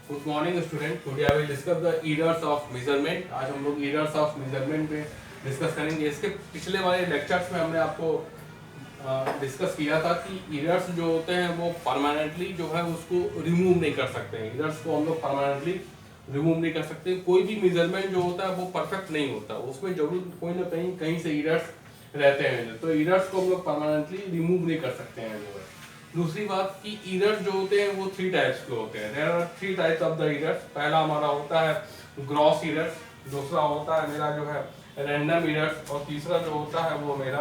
Good morning student. Today I will discuss the errors of measurement. आज हम लोग errors of measurement में discuss करेंगे। इसके पिछले वाले लेक्चर्स में हमने आपको डिस्कस किया था कि एरर्स जो होते हैं वो परमानेंटली जो है उसको रिमूव नहीं कर सकते हैं। एरर्स को हम लोग परमानेंटली रिमूव नहीं कर सकते। कोई भी मेजरमेंट जो होता है वो परफेक्ट नहीं होता, उसमें जरूर कोई ना कहीं कहीं से एरर्स रहते हैं। तो एरर्स को हम लोग परमानेंटली रिमूव नहीं कर सकते हैं जो है। दूसरी बात कि एरर जो होते हैं वो थ्री टाइप्स के होते हैं। There are three types of the errors. पहला हमारा होता है ग्रॉस एरर्स, दूसरा होता है मेरा जो है रैंडम एरर्स, और तीसरा जो होता है वो मेरा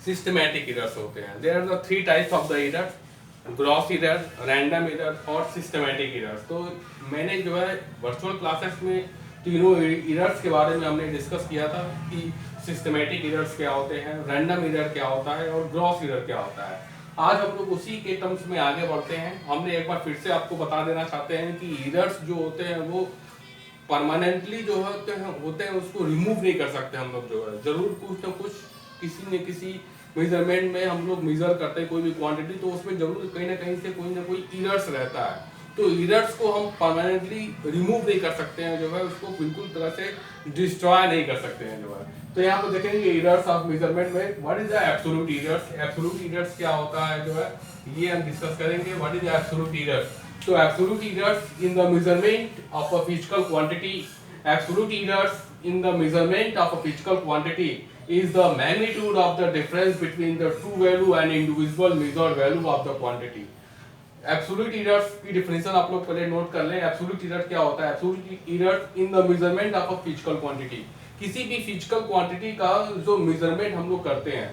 सिस्टमैटिक एरर्स होते हैं। There are the three types of the errors, gross error, random error और सिस्टमैटिक एरर्स। तो मैंने जो है वर्चुअल क्लासेस में तीनों एरर्स के बारे में हमने डिस्कस किया था कि सिस्टमैटिक एरर्स क्या होते हैं, रैंडम एरर क्या होता है और ग्रॉस एरर क्या होता है। आज हम लोग उसी के टर्म्स में आगे बढ़ते हैं। हमने एक बार फिर से आपको बता देना चाहते हैं कि एरर्स जो होते हैं वो परमानेंटली जो होते हैं उसको रिमूव नहीं कर सकते हम लोग। जो है जरूर कुछ ना कुछ किसी न किसी मेजरमेंट में हम लोग मेजर करते हैं कोई भी क्वांटिटी, तो उसमें जरूर कहीं ना कहीं से कोई ना कोई एरर्स रहता है। तो एरर्स को हम परमानेंटली रिमूव नहीं कर सकते हैं, जो है उसको बिल्कुल तरह से डिस्ट्रॉय नहीं कर सकते हैं जो है। तो यहाँ पर देखेंगे एरर्स ऑफ मेजरमेंट में what is the absolute errors. Absolute errors क्या होता है जो है ये हम डिस्कस करेंगे। What is absolute errors? So absolute errors in the measurement of a physical quantity, absolute errors in the measurement of a physical quantity is the magnitude of the difference between the true value and individual measured value of the quantity. Absolute errors की definition आप लोग पहले note कर लें। Absolute error क्या होता है? Absolute error in the measurement of a physical quantity, किसी भी physical quantity का जो measurement हम लोग करते हैं,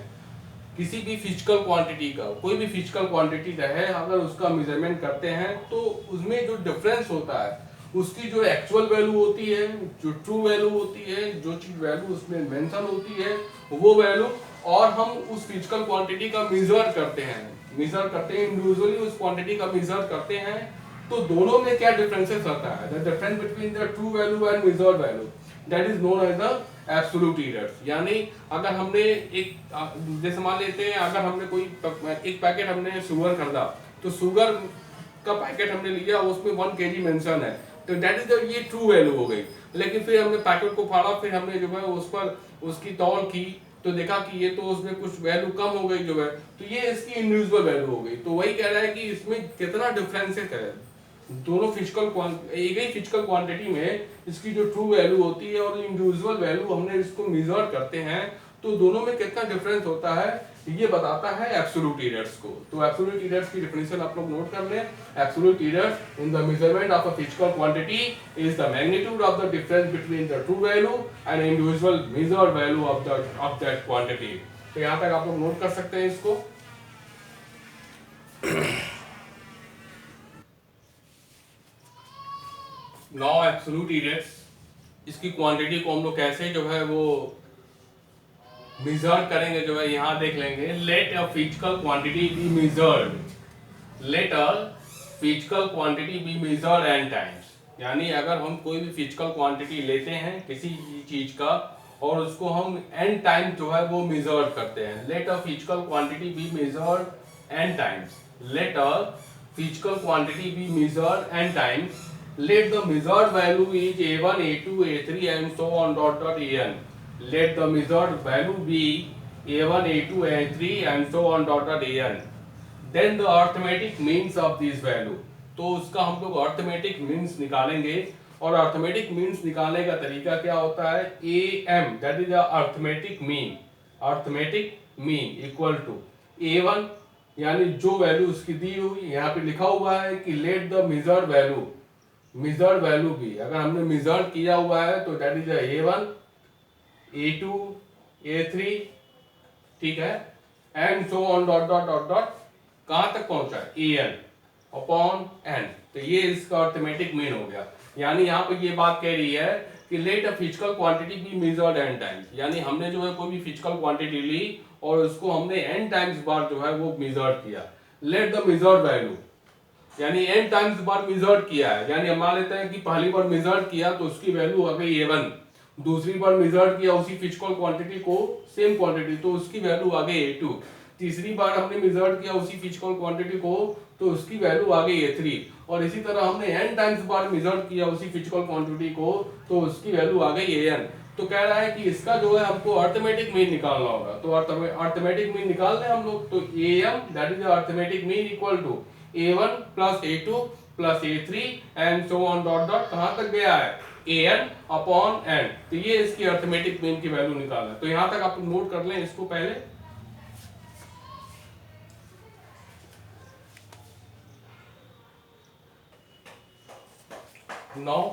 किसी भी फिजिकल क्वांटिटी का, कोई भी फिजिकल क्वांटिटी रहे, अगर उसका मेजरमेंट करते हैं तो उसमें जो डिफरेंस होता है उसकी जो एक्चुअल वैल्यू होती है, जो ट्रू वैल्यू होती है, जो चीज वैल्यू उसमें मेंशन होती है वो वैल्यू, और हम उस फिजिकल क्वांटिटी का मेजर करते हैं इंडिविजुअली उस क्वांटिटी का मेजर करते हैं, तो दोनों में क्या डिफरेंसेस आता है? The difference between the true value and measured value, that is known as the absolute errors. यानी अगर हमने एक जैसे मान लेते हैं, अगर हमने कोई एक पैकेट हमने शुगर खरीदा, तो शुगर का पैकेट हमने लिया, उसमें 1 kg मेंशन है, तो दैट इज द ये ट्रू वैल्यू हो गई। लेकिन फिर हमने पैकेट को फाड़ा, फिर हमने जो है उस पर उसकी तौल की, तो देखा कि ये तो उसमें कुछ वैल्यू कम हो गई जो है, तो ये इसकी इंडिविजुअल वैल्यू हो गई। तो वही कह रहा है कि इसमें कितना डिफरेंस है दोनों फिजिकल एक ही फिजिकल क्वांटिटी में, इसकी जो ट्रू वैल्यू होती है और इंडिविजुअल वैल्यू हमने इसको मेजर करते हैं, तो दोनों में कितना डिफरेंस होता है ये बताता है एब्सोल्यूट एरर्स को। तो एब्सोल्यूट एरर्स की डेफिनेशन आप लोग नोट कर लें। Absolute errors in the measurement of a physical quantity is the magnitude of the difference between the true value and individual measured value of that quantity. तो यहां तक आप लोग नोट कर सकते हैं इसको। नाउ एब्सोल्यूट एरर्स, इसकी क्वांटिटी को हम लोग कैसे जो है वो मेजर करेंगे जो है यहां देख लेंगे। Let a physical quantity be measured, let a physical quantity be measured n times. यानी अगर हम कोई भी फिजिकल क्वांटिटी लेते हैं किसी चीज का और उसको हम n टाइम्स जो है वो मेजर करते हैं। Let a physical quantity be measured n times, let a physical quantity be measured n times, let the measured value is a1 a2 a3 and so on dot dot an, let the measured value be a1 a2 a3 and so on dot dot an, then the arithmetic means of this value। तो उसका हम लोग arithmetic means निकालेंगे, और arithmetic means निकालने का तरीका क्या होता है? am, that is the arithmetic mean, arithmetic mean equal to a1, यानी जो वैल्यू उसकी दी हुई यहाँ पे लिखा हुआ है कि let the measured value, measured value भी अगर हमने मेजर्ड किया हुआ है तो that is a1 a2 a3, ठीक है, and so on dot dot dot dot कहां तक पहुंचा है an अपॉन n। तो ये इसका अर्थमेटिक मीन हो गया। यानी यहाँ पे ये बात कह रही है कि let a physical quantity be measured n times, यानी हमने जो है कोई भी फिजिकल क्वांटिटी ली और उसको हमने n टाइम्स बार जो है वो मेजर्ड किया। लेट द मेजर्ड वैल्यू, यानी n टाइम्स बार मेजर्ड किया है, यानी हम मान लेते हैं कि पहली बार मेजर्ड किया तो उसकी वैल्यू आ गई a1, दूसरी बार मेजर्ड किया उसी फिजिकल क्वांटिटी को, सेम क्वांटिटी, तो उसकी वैल्यू आ गई a2, तीसरी बार हमने मेजर्ड किया उसी फिजिकल क्वांटिटी को तो उसकी वैल्यू आ गई A3। और इसी तरह हमने n टाइम्स बार मेजर किया उसी फिजिकल क्वांटिटी को, तो उसकी वैल्यू आ गई AN। तो कह रहा है कि इसका जो है हमको अर्थमेटिक मीन निकालना होगा। तो अर्थमेटिक मीन निकाल लें हम लोग। तो AM that is arithmetic mean equal to A1 plus A2 plus A3 and so on dot dot कहां तक गया है AN अपॉन N। तो ये इसकी अर्थमेटिक मीन की वैल्यू निकालना है। तो यहां तक आप नोट कर लें इसको पहले। नाउ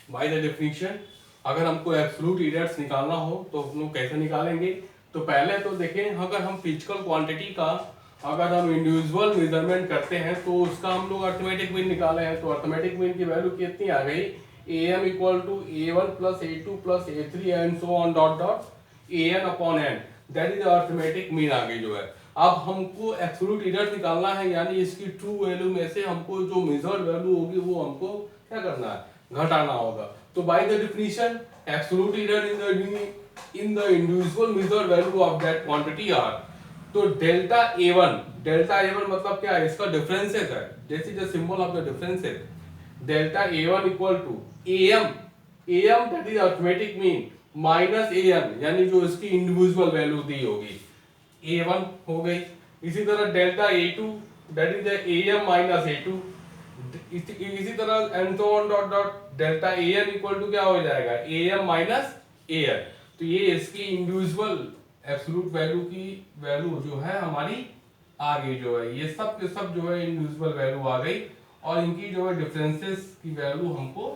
बाय द डेफिनेशन अगर हमको एब्सोल्यूट इरेट्स निकालना हो तो हम लोग कैसे निकालेंगे। तो पहले तो देखें, अगर हम फिजिकल क्वांटिटी का अगर हम इंडिविजुअल मेजरमेंट करते हैं तो उसका हम लोग अर्थमेटिक मीन निकाले हैं। तो अर्थमेटिक मीन की वैल्यू कितनी आ गई, AM equal to A1 plus A2 plus A3 and so on dot dot AN upon N। That is arithmetic mean आ गई जो है। अब हमको एब्सोल्यूट इरेट्स निकालना है, यानी इसकी ट्रू वैल्यू में से हमको जो मेजर्ड वैल्यू होगी वो हमको क्या करना है, घटाना होगा। तो by the definition absolute error in the individual measured value of that quantity are, तो डेल्टा A1 मतलब क्या है, इसका डिफरेंसेस है। This is the symbol of the differences. Delta A1 equal to AM that is arithmetic mean minus AN, यानी जो इसकी individual value दी होगी A1 हो गई। इसी तरह delta A2 that is AM minus A2। इसी तरह and so on dot dot delta AN equal to क्या हो जाएगा, AM माइनस AN। तो ये इसकी इंडिविजुअल एब्सोल्यूट वैल्यू की वैल्यू जो है हमारी आ गई जो है, ये सब के सब जो है इंडिविजुअल वैल्यू आ गई और इनकी जो है डिफरेंसेस की वैल्यू हमको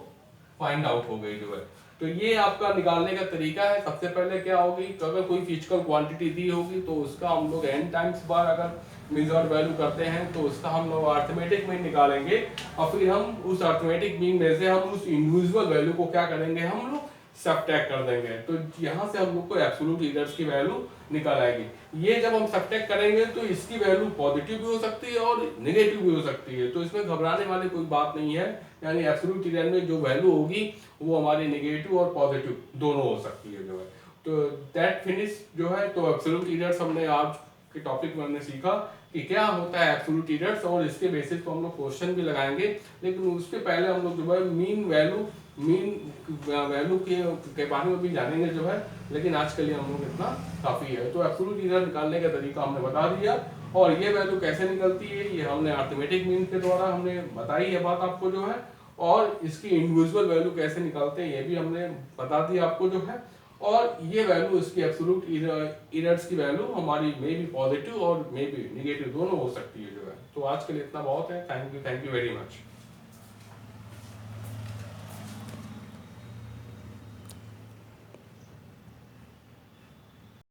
फाइंड आउट हो गई जो है। तो ये आपका निकालने का तरीका है। सबसे पहले क्या होगी, तो अगर कोई फिजिकल क्वांटिटी दी होगी तो उसका हम लोग n टाइम्स बार अगर मेजर्ड वैल्यू करते हैं तो उसका हम लोग अर्थमेटिक मीन निकालेंगे और फिर हम उस अर्थमेटिक मीन में से हम उस इंडिविजुअल वैल्यू को क्या करेंगे, हम लोग सबट्रैक्ट कर देंगे। तो यहाँ से हम लोग को एब्सोल्यूट इरेट्स की वैल्यू निकल आएगी। ये जब हम सबट्रैक्ट करेंगे तो इसकी वैल्यू पॉजिटिव भी हो सकती है और नेगेटिव भी हो सकती है। तो इसमें घबराने वाली कोई बात नहीं है, यानी एब्सोल्यूट इरेट में जो वैल्यू होगी वो हमारी नेगेटिव और पॉजिटिव दोनों हो सकती है जो है। तो दैट फिनिश जो है, तो एब्सोल्यूट इरेट्स हमने आज के टॉपिक में हमने सीखा कि क्या होता है एब्सोल्यूट इरेट्स, और इसके बेसिस पर हम लोग क्वेश्चन भी लगाएंगे। लेकिन उसके पहले हम लोग जो है मीन वैल्यू के बारे में भी जानेंगे जो है। लेकिन आज के लिए हम लोग इतना काफी है। तो एब्सोल्यूट इरेट निकालने का तरीका हमने बता दिया और ये वैल्यू कैसे निकलती है ये हमने अर्थमेटिक मीन के द्वारा हमने बताई है बात आपको जो है, और इसकी इंडिविजुअल वैल्यू कैसे निकालते हैं ये भी हमने बता दिया आपको जो है। और ये वैल्यू इसकी एब्सोल्यूट इरेट्स की वैल्यू हमारी मे बी पॉजिटिव और मे बी नेगेटिव दोनों हो सकती है जो है। तो आज के लिए इतना बहुत है। Thank you very much.